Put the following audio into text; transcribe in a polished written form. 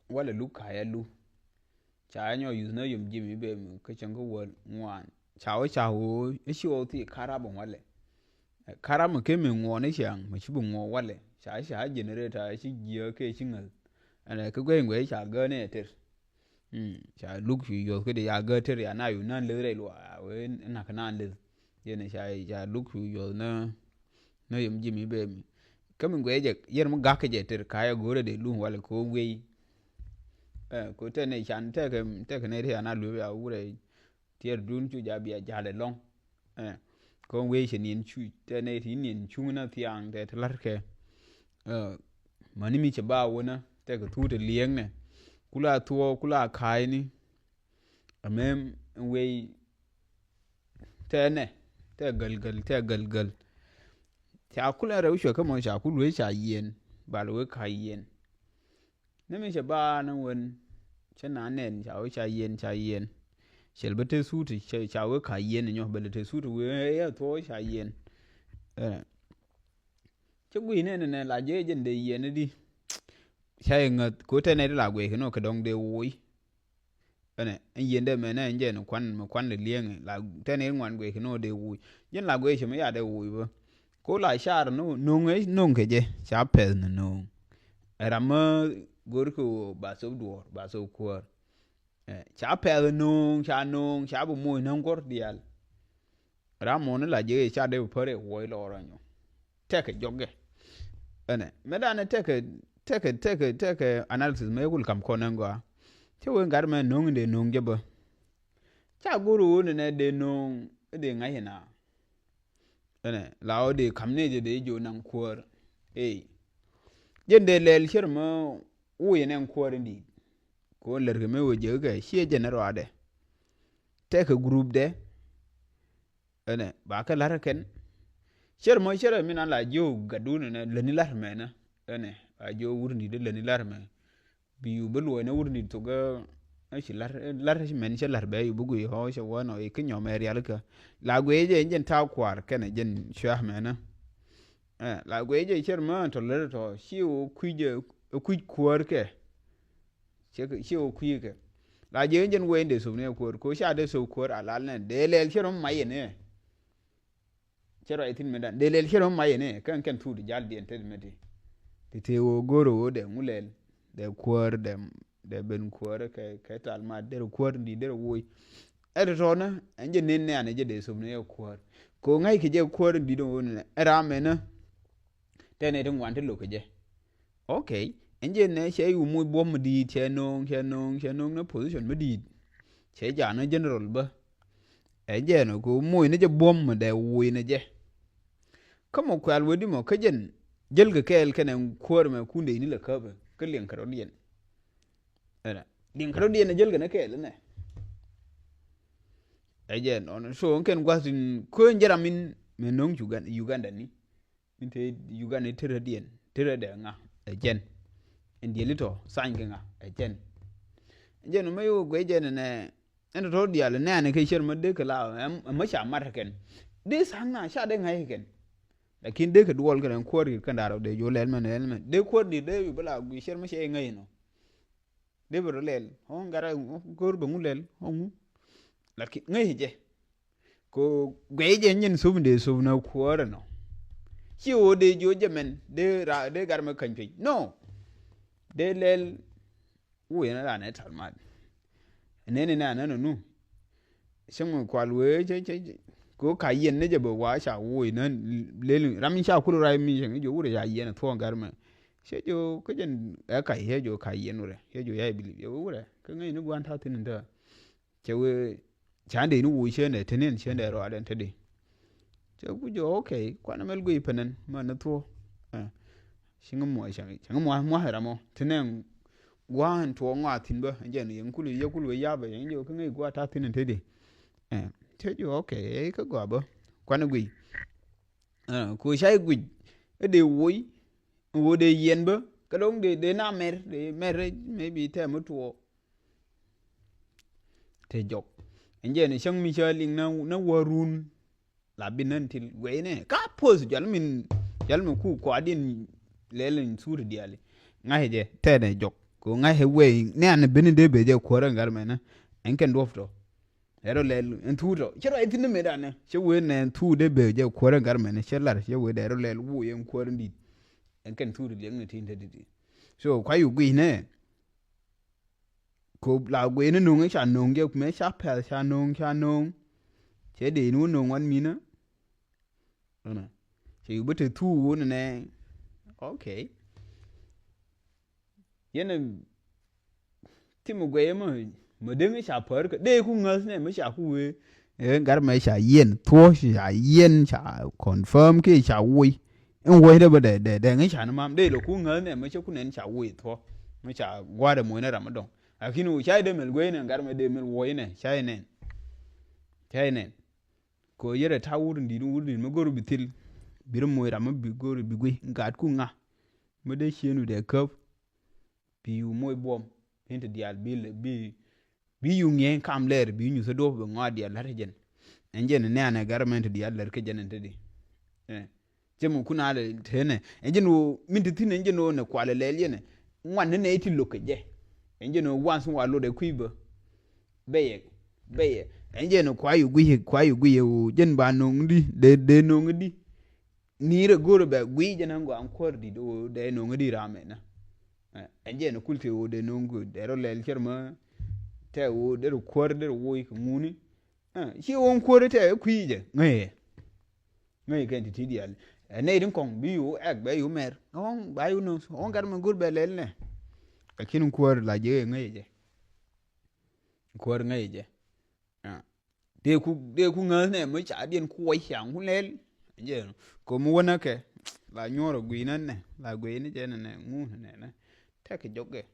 wala lu kaya lu cha nyo yu na yum jimi be mu ka chang ko won ngwan cha wo shi wo ti kara bon wale kara mu ke mi ngo ne chang mu shi bu ngo wale cha generator shi giyo ke shi ngal ana ka gwe ngwe cha ga ne ter cha luk fi yo ke de ya ga ter ya na yu nan le re lo we na ka nan le ye ne cha luk fi yo na yum jimi be mi ka mi ngwe je yer mu ga ke je ter kaya gore de lu wale ko we ko te ne chan te ke ne ri na lu ya ure tier dun chu ja bia ja le long ko we che nin chu te ne ri nin chu na tiang te lar ke mani mi che ba wona te ko tu te lieng ne kula kai ni amem we te ne te gal cha kula ra usho ka mo cha ku lu cha yen ba lu ka yen ne mi che ba na won che na nen cha yen shel bete su ti cha we ka yen nyo bete su ti we ya to cha yen che gui ne la je jen de yen di cha ngat ko te ne la gwe no ka dong de woi ene yen de me ne nje no kwan le lieng la te ne ngwan gwe no de woi jen la gwe che me ya de woi ba ko la shar no ke je cha pe no era ma gor ko ba so duor ba so ko cha pe cha bu mo nan gor dial ra mo ne la je cha de pore wo lo ro nyo te ke joge ene me da ne te ke analysis me gul kam ko nan go te wo ngar me no de no je ba cha guru ne de no de ngai na ene la o de kam ne je de jo nan ko jen de lel shir mo u yenen ko ndi ko lerge me wo je ga shi general ade te ke group de ene ba ka lar ken shir mi na la jo gaduna ne leni lar me na ene a jo wurni de leni lar me bi yu bul wo ne wurni to ga shi lar shi men shi lar be yu bugu ho shi wono e kinyo me real ka la gwe je njen ta kwar ken jen shah me na la gwe je shir ma to ler to shi o kuje kwar ke shi o kuike la je njen wende so ne ko sha de so ko ala ne de lel shirom maye ne chero itin medan de lel shirom maye ne kan tu de jal de ente meti te wo goro wo de mulel de kwar de ben kwar ke tal ma de kwar ndi de wo to na njen ne ane je de so ne kwar ko ngai ki je kwar ndi do ne era me na te ne tun wante lo ke je okay nje ne che yu mu bom di che nong na position me di che ja na general ba je no ko mu ne je bom de wi ne je kamo kwal wodi mo ka jen jel ga kel kenen kor me kunde ni la ka ba ka len karo dien era din karo dien jel ga na kel ne je no so ken gwasin ko njeramin me nong Uganda ni inte Uganda tere dien tere de nga jen ndi lito sange nga jen no mayo gwe jen ne en to dial ne ne ke sher madde kala ma sha mar ken de sanga sha de ngai ken lakin de ke duol ken ko ri kan daro de jo lel men de ko di de bula gu sher ma she ngai no de bro lel ho ngara gor be ngulel ho ngu lakin ngai je ko gwe jen nyen subde subna ko no chi o de jo jemen de gar ma kan pe no de lel u yana da ne talmad ne na nu shin kwalwe je ko ka yen ne je ba wa sha wo nan lel ramin sha kulu rai mi shin jo wure ya yen to garma she jo ko jen ka he jo ka yen wure he jo ya bili yo wure ka ngai ni gwan ta tin da che we chan de ni wo she ne tenen she ne ro adan tade che ku jo okay kwana mel go ipanan ma na to shinga mo shangi mo haramo tenen gwan to ngwa tinba nje ne yankulu ya ba yin jo kan gwa ta tinin tede te jo okay ka gwa ba kwana gwi ko shai gwi de wo de yen ba ka dong de na mer maybe te mutuo te jok nje ne shang mi shaling na warun la binan til gwe ne ka pose jalmin ku ko adin lelen sur diale ngaje tene jok ko nga he we ne an bin de be je kwore ngar me na en ken dofto ero lel en tuto chero itin me dane che we ne tu de be je kwore ngar me ne chelar che we de ero lel wu yen kwore ndi en ken tu de ne tin de di so kwa yu gwi ne ko la gwe ne nong cha nong ge me cha pel cha nong che de nu nong wan mi na na che yu bete tu ne okay yene timu gwe mà đứng xả phở cái đây cũng ngờ này mới xả khu gar mai xả yen thua xả yen xả confirm cái xả vui em vui đó để ngay xả nó mà đây là cũng ngờ này mới cho cũng nên xả vui thua mới xả qua được mùi nó làm đâu à khi nào xả đây mình quên này gar mai đây mình vui này xả này có giờ là thao đi mà gọi bị til bị mùi làm mà bị gọi bị quên gạt cũng ngà mới đây xuyên được để cướp bị mùi bom hiện dial bi yu ngien kam ler bi ñu sa do be ngadi Allah jen enjen ne ana garment di Allah ke jen entedi jemu kuna le tene enjen wo minti tin enjen wo ne kwale lelye ne ngwan ne eti lokeje enjen wo wansu wa lo de kuiba beye enjen kwa yu gwi wo jen ba no ndi de no ndi ni re goro be gwi jen ngo an kordi do de no ndi rame na enjen kulte wo de no ngo de ro lel kerma te wo de kwor de wo yi nguni shi won kwor te kuije ngai kan ti dial ne din kong bi yu ek be yu mer on ba yu no on gar man gur be lel ne ka kin kwor la je kwor ngai je de ku ngal ne mo cha dien ku wai hyang hu lel je ko mu wona ke la nyoro gwi nan ne la gwi ni je ne ngu ne te ke joge